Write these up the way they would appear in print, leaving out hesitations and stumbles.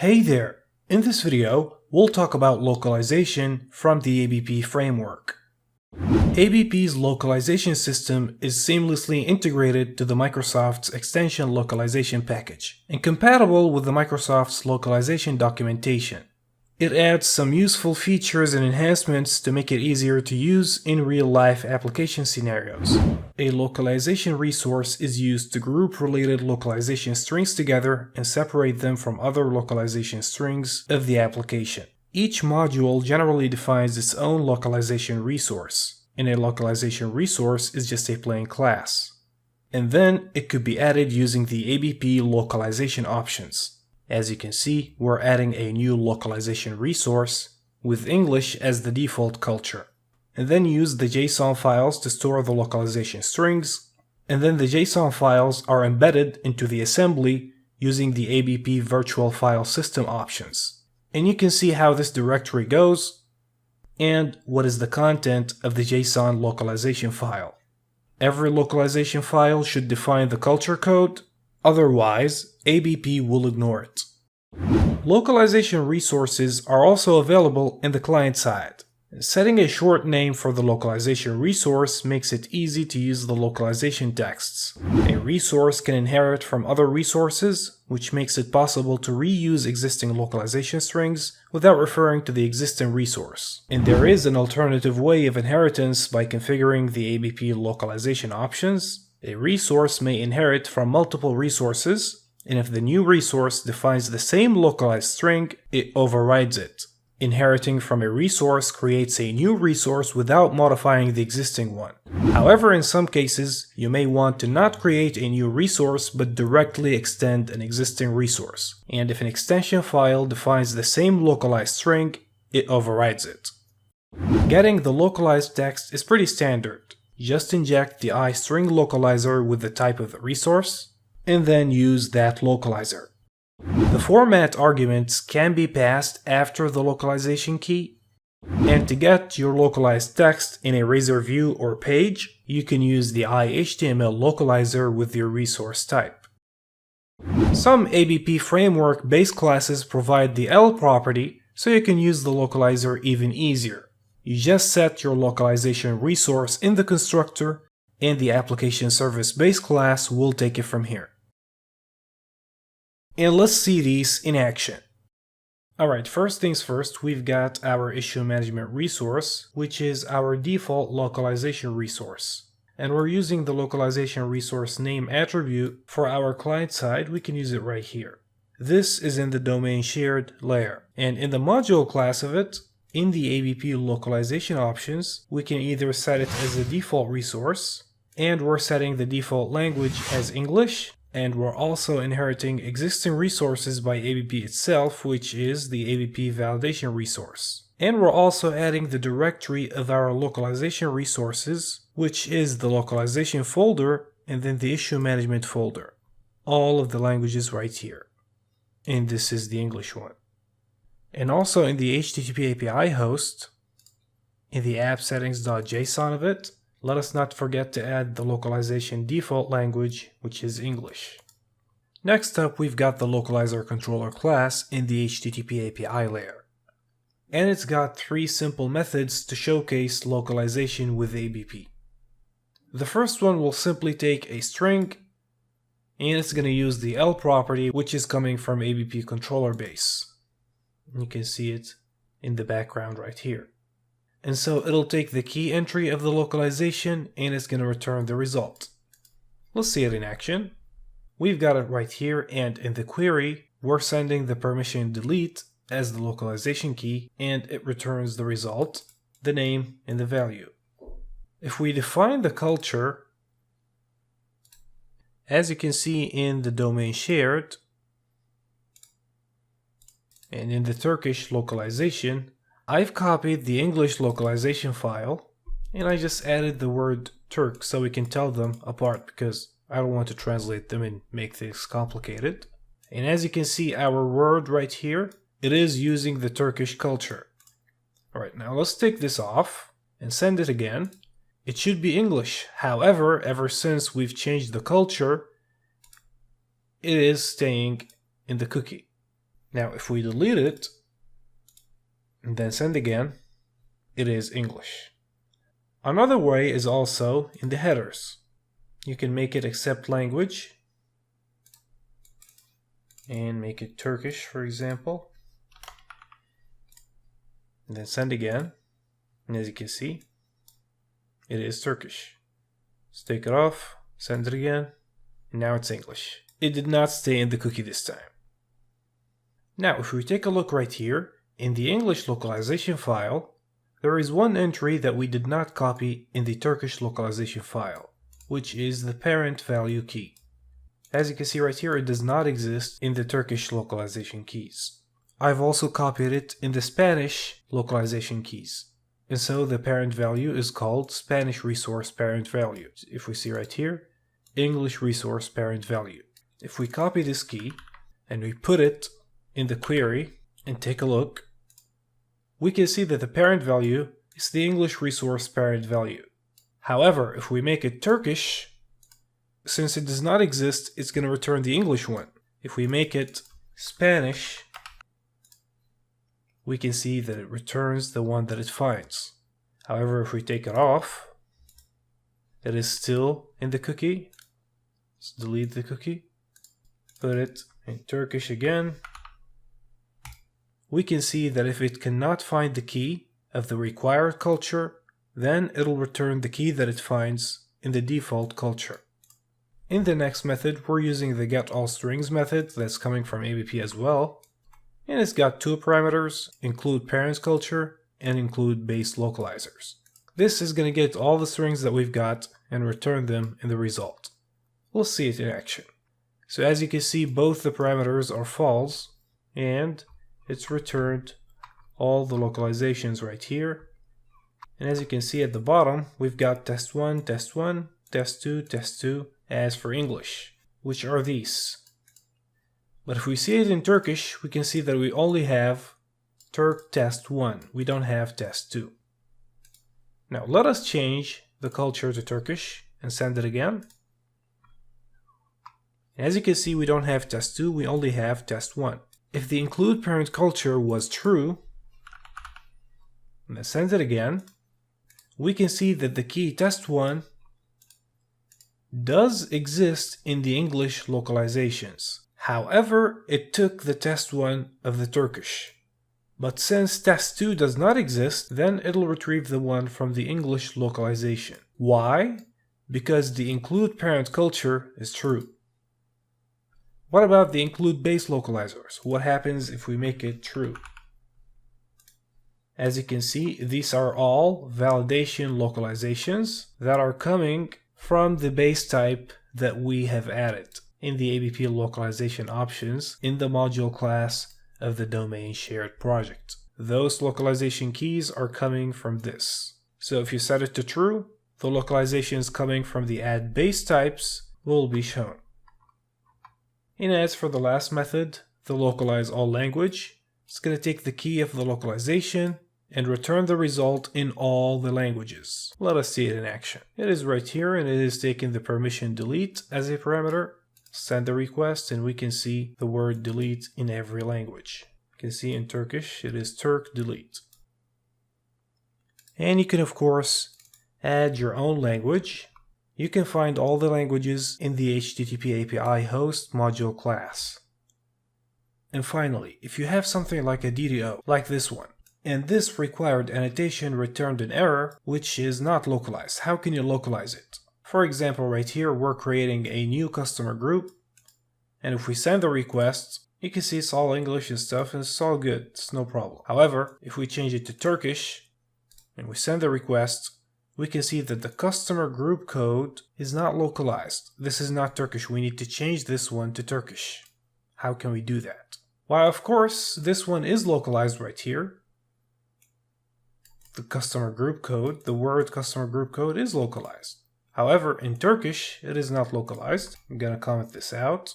Hey there! In this video, we'll talk about localization from the ABP framework. ABP's localization system is seamlessly integrated to the Microsoft's extension localization package and compatible with the Microsoft's localization documentation. It adds some useful features and enhancements to make it easier to use in real-life application scenarios. A localization resource is used to group related localization strings together and separate them from other localization strings of the application. Each module generally defines its own localization resource, and a localization resource is just a plain class. And then it could be added using the ABP localization options. As you can see, we're adding a new localization resource with English as the default culture, and then use the JSON files to store the localization strings, and then the JSON files are embedded into the assembly using the ABP virtual file system options. And you can see how this directory goes and what is the content of the JSON localization file. Every localization file should define the culture code, otherwise ABP will ignore it. Localization resources are also available in the client side. Setting a short name for the localization resource makes it easy to use the localization texts. A resource can inherit from other resources, which makes it possible to reuse existing localization strings without referring to the existing resource. And there is an alternative way of inheritance by configuring the ABP localization options. A resource may inherit from multiple resources, and if the new resource defines the same localized string, it overrides it. Inheriting from a resource creates a new resource without modifying the existing one. However, in some cases, you may want to not create a new resource but directly extend an existing resource. And if an extension file defines the same localized string, it overrides it. Getting the localized text is pretty standard. Just inject the iString localizer with the type of the resource, and then use that localizer. The format arguments can be passed after the localization key, and to get your localized text in a Razor view or page, you can use the iHTML localizer with your resource type. Some ABP Framework base classes provide the L property, so you can use the localizer even easier. You just set your localization resource in the constructor, and the application service base class will take it from here. And let's see these in action. Alright, first things first, we've got our issue management resource, which is our default localization resource. And we're using the localization resource name attribute. For our client side, we can use it right here. This is in the domain shared layer. And in the module class of it, in the ABP localization options, we can either set it as a default resource, and we're setting the default language as English, and we're also inheriting existing resources by ABP itself, which is the ABP validation resource. And we're also adding the directory of our localization resources, which is the localization folder and then the issue management folder. All of the languages right here. And this is the English one. And also in the HTTP API host, in the app settings.json of it, let us not forget to add the localization default language, which is English. Next up, we've got the localizer controller class in the HTTP API layer. And it's got three simple methods to showcase localization with ABP. The first one will simply take a string, and it's going to use the L property, which is coming from ABP controller base. You can see it in the background right here. And so it'll take the key entry of the localization and it's going to return the result. Let's see it in action. We've got it right here, and in the query, we're sending the permission delete as the localization key, and it returns the result, the name, and the value. If we define the culture, as you can see in the domain shared, and in the Turkish localization, I've copied the English localization file and I just added the word Turk so we can tell them apart because I don't want to translate them and make things complicated. And as you can see, our word right here, it is using the Turkish culture. Alright, now let's take this off and send it again. It should be English. However, ever since we've changed the culture, it is staying in the cookie. Now, if we delete it and then send again, it is English. Another way is also in the headers. You can make it accept language and make it Turkish, for example, and then send again. And as you can see, it is Turkish. Let's take it off, send it again, and now it's English. It did not stay in the cookie this time. Now, if we take a look right here, in the English localization file, there is one entry that we did not copy in the Turkish localization file, which is the parent value key. As you can see right here, it does not exist in the Turkish localization keys. I've also copied it in the Spanish localization keys. And so the parent value is called Spanish resource parent value. If we see right here, English resource parent value. If we copy this key and we put it in the query and take a look, we can see that the parent value is the English resource parent value. However, if we make it Turkish, since it does not exist, it's going to return the English one. If we make it Spanish, we can see that it returns the one that it finds. However, if we take it off, it is still in the cookie. Let's delete the cookie, put it in Turkish again. We can see that if it cannot find the key of the required culture, then it'll return the key that it finds in the default culture. In the next method, we're using the getAllStrings method that's coming from ABP as well. And it's got two parameters, include parent culture and include base localizers. This is going to get all the strings that we've got and return them in the result. We'll see it in action. So as you can see, both the parameters are false, and it's returned all the localizations right here. And as you can see at the bottom, we've got test1, test1, test2, test2 as for English, which are these. But if we see it in Turkish, we can see that we only have Turk test1. We don't have test2. Now let us change the culture to Turkish and send it again. As you can see, we don't have test2, we only have test1. If the include parent culture was true, and then send it again, we can see that the key test1 does exist in the English localizations. However, it took the test1 of the Turkish. But since test2 does not exist, then it'll retrieve the one from the English localization. Why? Because the include parent culture is true. What about the include base localizers? What happens if we make it true? As you can see, these are all validation localizations that are coming from the base type that we have added in the ABP localization options in the module class of the domain shared project. Those localization keys are coming from this. So if you set it to true, the localizations coming from the add base types will be shown. And as for the last method, the localize all language, it's going to take the key of the localization and return the result in all the languages. Let us see it in action. It is right here, and it is taking the permission delete as a parameter. Send the request, and we can see the word delete in every language. You can see in Turkish, it is Turk delete. And you can, of course, add your own language. You can find all the languages in the HTTP API host module class. And finally, if you have something like a DDO, like this one, and this required annotation returned an error, which is not localized, how can you localize it? For example, right here, we're creating a new customer group, and if we send the request, you can see it's all English and stuff, and it's all good, it's no problem. However, if we change it to Turkish, and we send the request, we can see that the customer group code is not localized. This is not Turkish, we need to change this one to Turkish. How can we do that? Well, of course, this one is localized right here. The customer group code, the word customer group code is localized. However, in Turkish, it is not localized. I'm going to comment this out.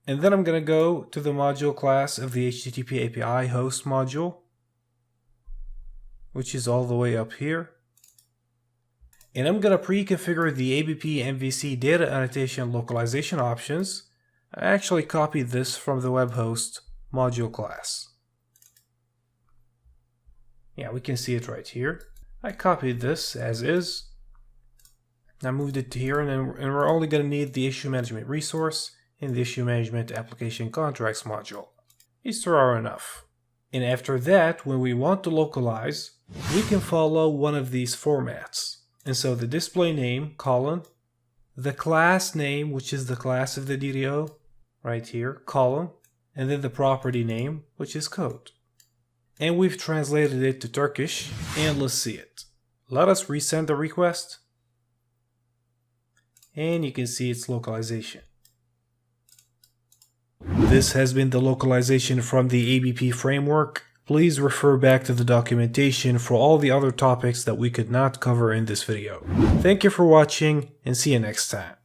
And then I'm going to go to the module class of the HTTP API host module, which is all the way up here. And I'm going to pre-configure the ABP MVC data annotation localization options. I actually copied this from the web host module class. Yeah, we can see it right here. I copied this as is. I moved it to here, and we're only going to need the issue management resource and the issue management application contracts module. These two are enough. And after that, when we want to localize, we can follow one of these formats. And so the display name, colon, the class name, which is the class of the DDO, right here, colon, and then the property name, which is code. And we've translated it to Turkish, and let's see it. Let us resend the request, and you can see its localization. This has been the localization from the ABP framework. Please refer back to the documentation for all the other topics that we could not cover in this video. Thank you for watching, and see you next time.